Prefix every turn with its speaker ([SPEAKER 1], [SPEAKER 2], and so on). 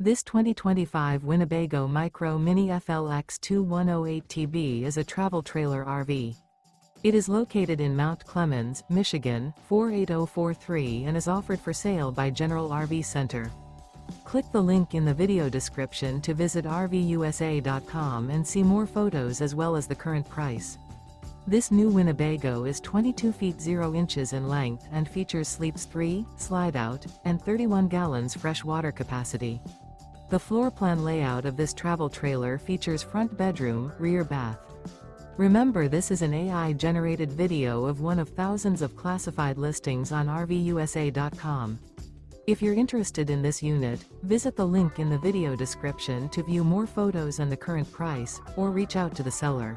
[SPEAKER 1] This 2025 Winnebago Micro Minnie FLX 2108TB is a travel trailer RV. It is located in Mount Clemens, Michigan, 48043 and is offered for sale by General RV Center. Click the link in the video description to visit RVUSA.com and see more photos as well as the current price. This new Winnebago is 22 feet 0 inches in length and features sleeps 3, slide-out, and 31 gallons fresh water capacity. The floor plan layout of this travel trailer features front bedroom, rear bath. Remember, this is an AI-generated video of one of thousands of classified listings on RVUSA.com. If you're interested in this unit, visit the link in the video description to view more photos and the current price, or reach out to the seller.